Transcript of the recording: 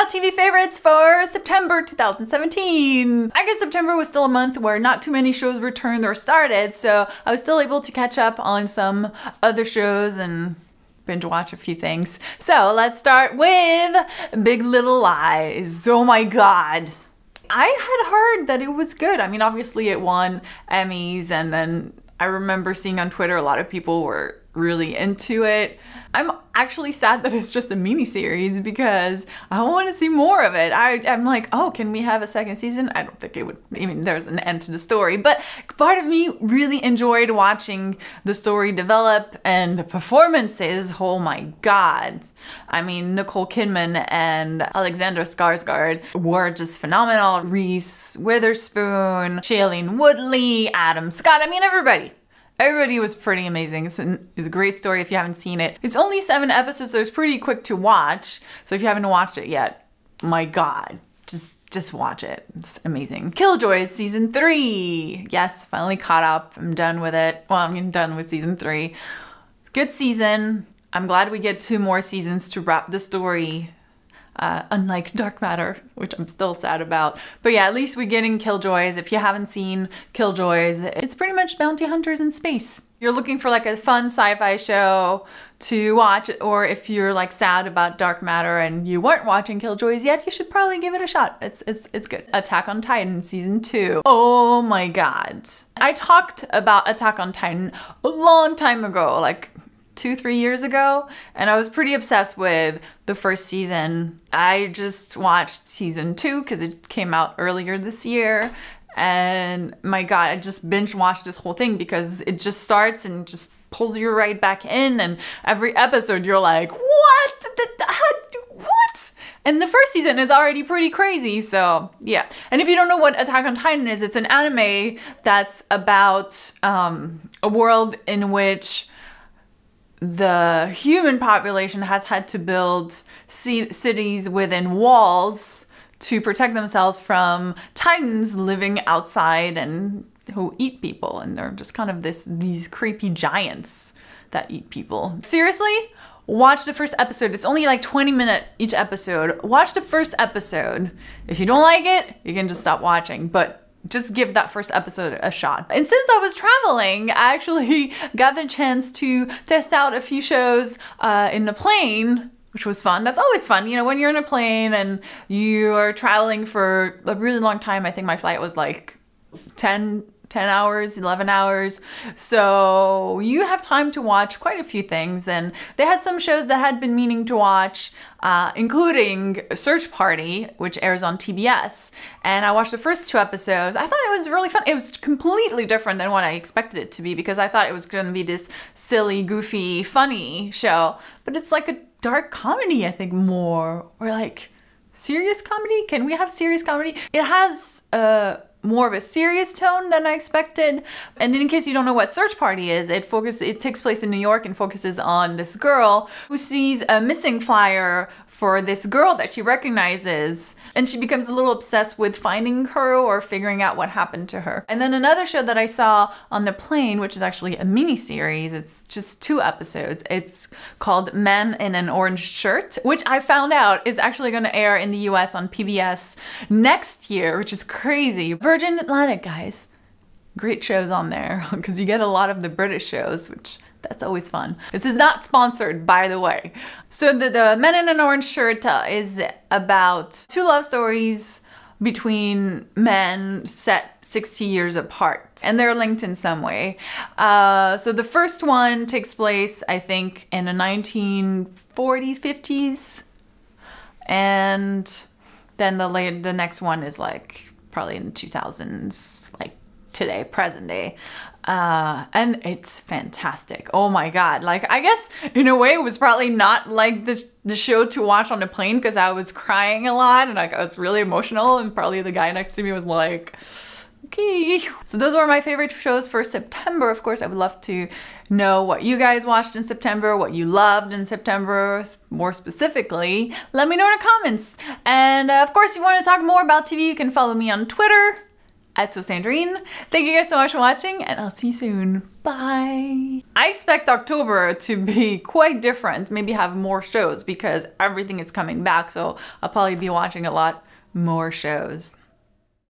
about TV favorites for September 2017. I guess September was still a month where not too many shows returned or started, so I was still able to catch up on some other shows and binge watch a few things. So let's start with Big Little Lies. Oh my god. I had heard that it was good. I mean, obviously it won Emmys, and then I remember seeing on Twitter a lot of people were really into it. I'm actually sad that it's just a miniseries because I want to see more of it. I'm like, oh, can we have a second season? I don't think it would, I mean, there's an end to the story, but part of me really enjoyed watching the story develop and the performances. Oh my god. I mean, Nicole Kidman and Alexandra Skarsgård were just phenomenal. Reese Witherspoon, Shailene Woodley, Adam Scott, I mean, everybody. Everybody was pretty amazing. It's a great story if you haven't seen it. It's only 7 episodes, so it's pretty quick to watch. So if you haven't watched it yet, my god, just watch it. It's amazing. Killjoys season 3. Yes, finally caught up. I'm done with it. Well, I'm done with season 3. Good season. I'm glad we get 2 more seasons to wrap the story. Unlike Dark Matter, which I'm still sad about. But yeah, at least we're getting Killjoys. If you haven't seen Killjoys, it's pretty much bounty hunters in space. You're looking for like a fun sci-fi show to watch, or if you're like sad about Dark Matter and you weren't watching Killjoys yet, you should probably give it a shot. It's good. Attack on Titan season 2. Oh my god. I talked about Attack on Titan a long time ago, like 2-3 years ago, and I was pretty obsessed with the first season. I just watched season 2 because it came out earlier this year, and my god, I just binge watched this whole thing because it just starts and just pulls you right back in, and every episode you're like, what? What? And the first season is already pretty crazy, so yeah. And if you don't know what Attack on Titan is, it's an anime that's about a world in which the human population has had to build cities within walls to protect themselves from titans living outside and who eat people, and they're just kind of these creepy giants that eat people. Seriously, watch the first episode. It's only like 20-minute each episode. Watch the first episode. If you don't like it, you can just stop watching, but just give that first episode a shot. And since I was traveling, I actually got the chance to test out a few shows in the plane, which was fun. That's always fun, you know, when you're in a plane and you're traveling for a really long time. I think my flight was like 10 hours, 11 hours. So you have time to watch quite a few things. And they had some shows that I had been meaning to watch, including Search Party, which airs on TBS. And I watched the first 2 episodes. I thought it was really fun. It was completely different than what I expected it to be because I thought it was going to be this silly, goofy, funny show. But it's like a dark comedy, I think, more. Or like serious comedy? Can we have serious comedy? It has more of a serious tone than I expected. And in case you don't know what Search Party is, it takes place in New York and focuses on this girl who sees a missing flyer for this girl that she recognizes, and she becomes a little obsessed with finding her or figuring out what happened to her. And then another show that I saw on the plane, which is actually a mini series, it's just 2 episodes. It's called Man in an Orange Shirt, which I found out is actually going to air in the US on PBS next year, which is crazy. Virgin Atlantic, guys. Great shows on there because you get a lot of the British shows, which that's always fun. This is not sponsored, by the way. So the Men in an Orange Shirt is about 2 love stories between men set 60 years apart, and they're linked in some way. So the first one takes place, I think, in the 1940s, 50s, and then the next one is like probably in the 2000s, like today, present day. And it's fantastic. Oh my god. Like, I guess in a way it was probably not like the show to watch on a plane because I was crying a lot and like I was really emotional, and probably the guy next to me was like, okay. So those were my favorite shows for September. Of course, I would love to know what you guys watched in September, what you loved in September, more specifically. Let me know in the comments. And of course, if you want to talk more about TV, you can follow me on Twitter So Sandrine. Thank you guys so much for watching, and I'll see you soon. Bye. I expect October to be quite different, maybe have more shows because everything is coming back, so I'll probably be watching a lot more shows.